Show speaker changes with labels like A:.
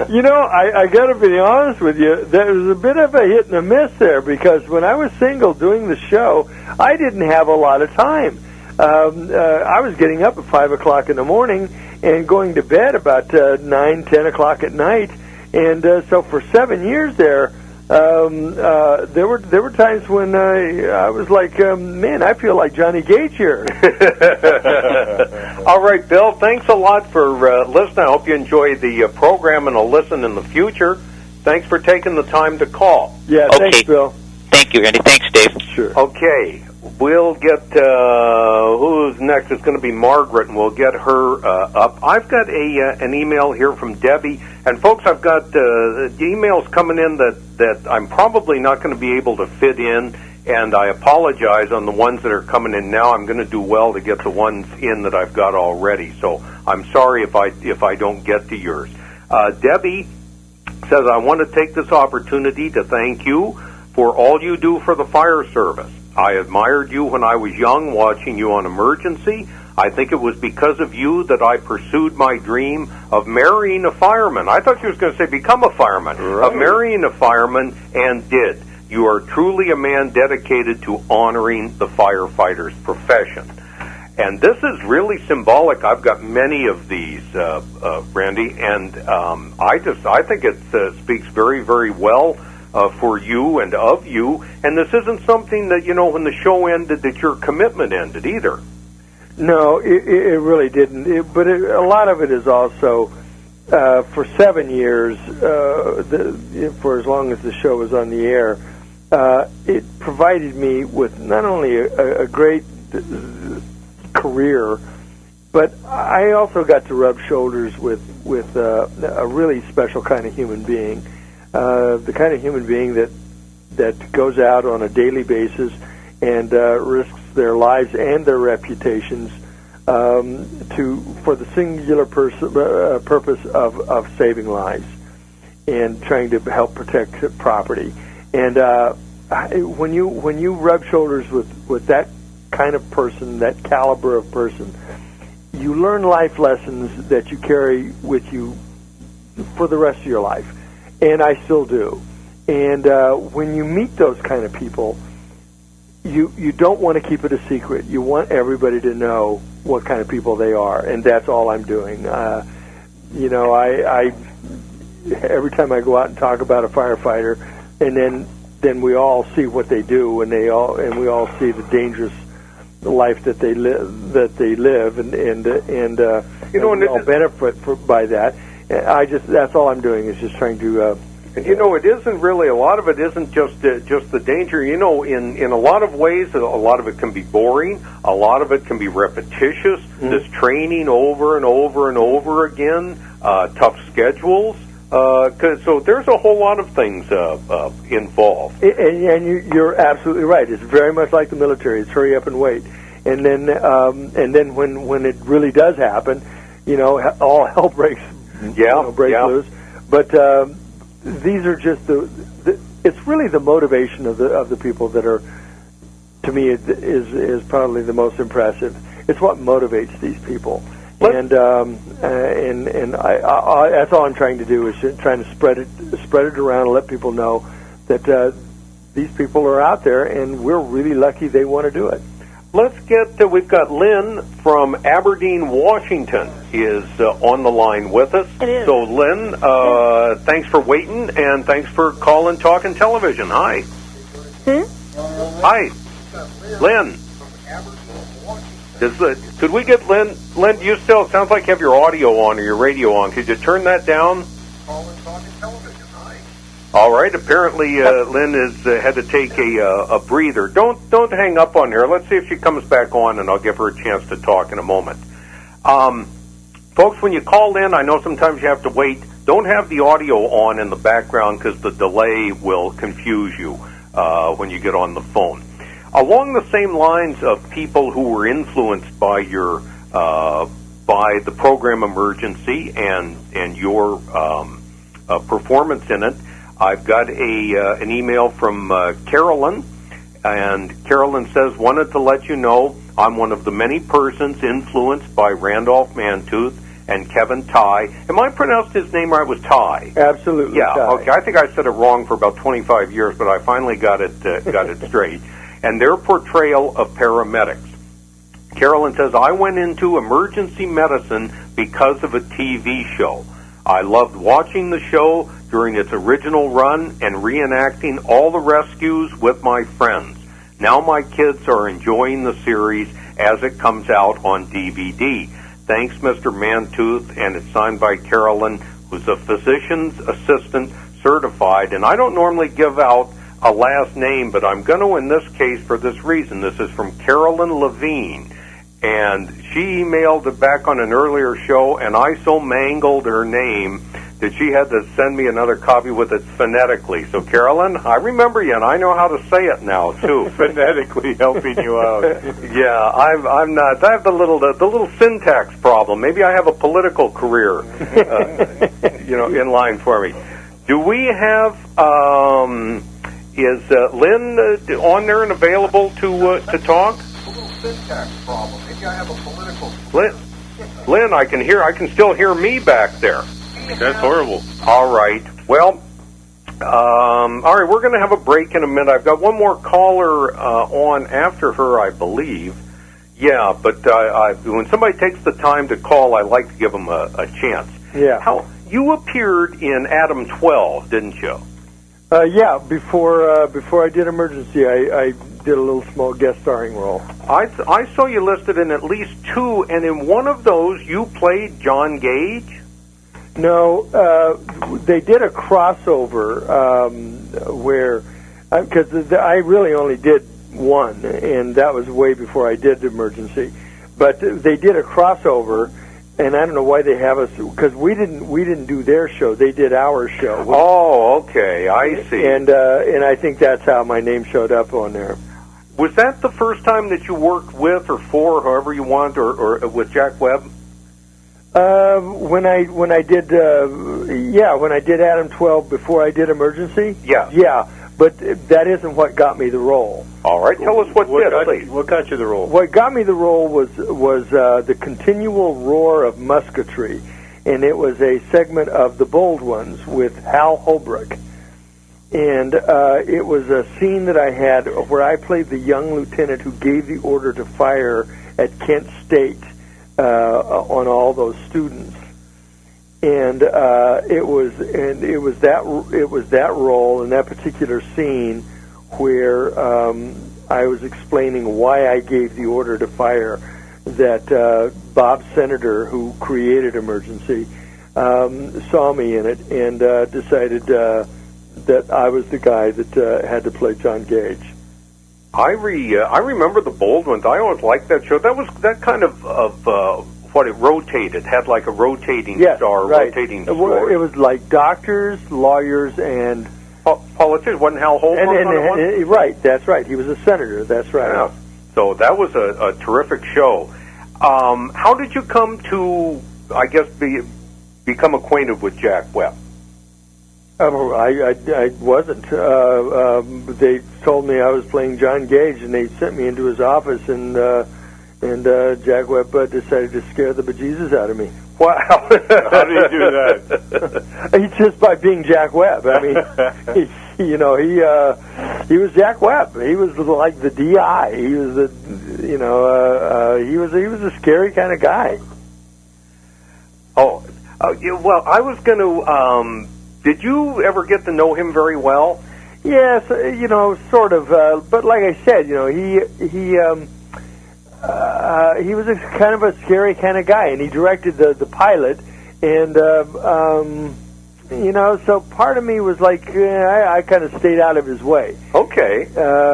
A: You know, I got to be honest with you. There was a bit of a hit and a miss there because when I was single doing the show, I didn't have a lot of time. I was getting up at 5 o'clock in the morning and going to bed about 9, 10 o'clock at night. And so for 7 years there were times when I was like, man, I feel like Johnny Gage here.
B: All right, Bill, thanks a lot for listening. I hope you enjoy the program and will listen in the future. Thanks for taking the time to call.
A: Yeah,
C: okay.
A: Thanks, Bill.
C: Thank you, Randy. Thanks, Dave.
A: Sure.
B: Okay, we'll get, who's next? It's going to be Margaret, and we'll get her up. I've got an email here from Debbie. And, folks, I've got emails coming in that I'm probably not going to be able to fit in, and I apologize on the ones that are coming in now. I'm going to do well to get the ones in that I've got already. So I'm sorry if I don't get to yours. Debbie says, I want to take this opportunity to thank you for all you do for the fire service. I admired you when I was young, watching you on Emergency. I think it was because of you that I pursued my dream of marrying a fireman. I thought you was going to say become a fireman.
A: Right.
B: Of marrying a fireman, and did. You are truly a man dedicated to honoring the firefighter's profession. And this is really symbolic. I've got many of these, Randy, and I think it speaks very, very well for you and of you. And this isn't something that, you know, when the show ended, that your commitment ended either.
A: No, it really didn't. But a lot of it is also for 7 years, for as long as the show was on the air, it provided me with not only a great career, but I also got to rub shoulders with a really special kind of human being, the kind of human being that goes out on a daily basis and risks their lives and their reputations for the singular purpose of saving lives and trying to help protect property. And when you rub shoulders with that kind of person, that caliber of person, you learn life lessons that you carry with you for the rest of your life. And I still do. And when you meet those kind of people, you don't want to keep it a secret. You want everybody to know what kind of people they are, and that's all I'm doing. You know, I every time I go out and talk about a firefighter, and then we all see what they do, and we all see the dangerous life that they live, and you know, and we all benefit by that. That's all I'm doing is just trying to.
B: And, you know, it isn't really, a lot of it isn't just the danger. You know, in a lot of ways, a lot of it can be boring. A lot of it can be repetitious. Mm-hmm. This training over and over and over again, tough schedules. So there's a whole lot of things involved.
A: And you're absolutely right. It's very much like the military. It's hurry up and wait. And then when it really does happen, you know, all hell breaks loose. But these are just it's really the motivation of the people that are, to me, is probably the most impressive. It's what motivates these people, and I that's all I'm trying to do is trying to spread it around and let people know that these people are out there, and we're really lucky they want to do it.
B: Let's get, we've got Lynn from Aberdeen, Washington is on the line with us.
D: It is.
B: So, Lynn, thanks for waiting, and thanks for calling Talkin' Television. Hi. Hi. Lynn. Could we get Lynn? Lynn, do you still, it sounds like you have your audio on or your radio on. Could you turn that down? All right. Apparently, Lynn has had to take a breather. Don't hang up on her. Let's see if she comes back on, and I'll give her a chance to talk in a moment. Folks, when you call in, I know sometimes you have to wait. Don't have the audio on in the background because the delay will confuse you when you get on the phone. Along the same lines of people who were influenced by your by the program Emergency and your performance in it. I've got an email from Carolyn, and Carolyn says, wanted to let you know I'm one of the many persons influenced by Randolph Mantooth and Kevin Ty. Am I pronounced his name right? It was Ty.
A: Absolutely.
B: Yeah.
A: Ty.
B: Okay. I think I said it wrong for about 25 years, but I finally got it straight. And their portrayal of paramedics. Carolyn says, I went into emergency medicine because of a TV show. I loved watching the show during its original run and reenacting all the rescues with my friends. Now my kids are enjoying the series as it comes out on DVD. Thanks, Mr. Mantooth, and it's signed by Carolyn, who's a physician's assistant certified. And I don't normally give out a last name, but I'm going to in this case for this reason. This is from Carolyn Levine. And she emailed it back on an earlier show, and I so mangled her name that she had to send me another copy with it phonetically. So, Carolyn, I remember you, and I know how to say it now, too.
C: Phonetically helping you out.
B: Yeah, I'm not. I have the little syntax problem. Maybe I have a political career, in line for me. Do we have, is Lynn on there and available to talk? Syntax problem. Maybe I have a political. Lynn, I can still hear me back there.
C: That's horrible.
B: All right. Well, all right. We're going to have a break in a minute. I've got one more caller on after her, I believe. Yeah, but when somebody takes the time to call, I like to give them a chance.
A: Yeah.
B: You appeared in Adam 12, didn't you?
A: Yeah. Before I did Emergency, I did a little small guest starring role.
B: I saw you listed in at least 2, and in one of those you played John Gage?
A: No, they did a crossover where, because I really only did one, and that was way before I did Emergency. But they did a crossover, and I don't know why they have us, because we didn't do their show. They did our show.
B: Oh, okay, I see.
A: And I think that's how my name showed up on there.
B: Was that the first time that you worked with or for, however you want, or with Jack Webb?
A: When I did Adam 12 before I did Emergency.
B: Yeah.
A: But that isn't what got me the role.
B: All right, tell us what did, please.
C: What got you the role?
A: What got me the role was the continual roar of musketry, and it was a segment of The Bold Ones with Hal Holbrook. And it was a scene that I had where I played the young lieutenant who gave the order to fire at Kent State on all those students. And it was that role in that particular scene where I was explaining why I gave the order to fire that Bob Cinader, who created Emergency, saw me in it and decided that I was the guy that had to play John Gage.
B: I remember The Bold Ones. I always liked that show. That was that kind of what it rotated, had like a rotating star,
A: right.
B: rotating story.
A: It was like doctors, lawyers, and
B: politicians. Wasn't Hal Holbrook on it once?
A: Right, that's right. He was a senator. That's right.
B: Yeah. So that was a terrific show. How did you come to, I guess, become acquainted with Jack Webb?
A: I wasn't. They told me I was playing John Gage, and they sent me into his office, and Jack Webb decided to scare the bejesus out of me.
B: Wow!
C: How did he do that?
A: Just by being Jack Webb. I mean, he was Jack Webb. He was like the DI. He was he was a scary kind of guy.
B: Well, I was going to. Did you ever get to know him very well?
A: Yes, sort of. But like I said, he was a kind of a scary kind of guy, and he directed the pilot, and so part of me was like, I kind of stayed out of his way.
B: Okay.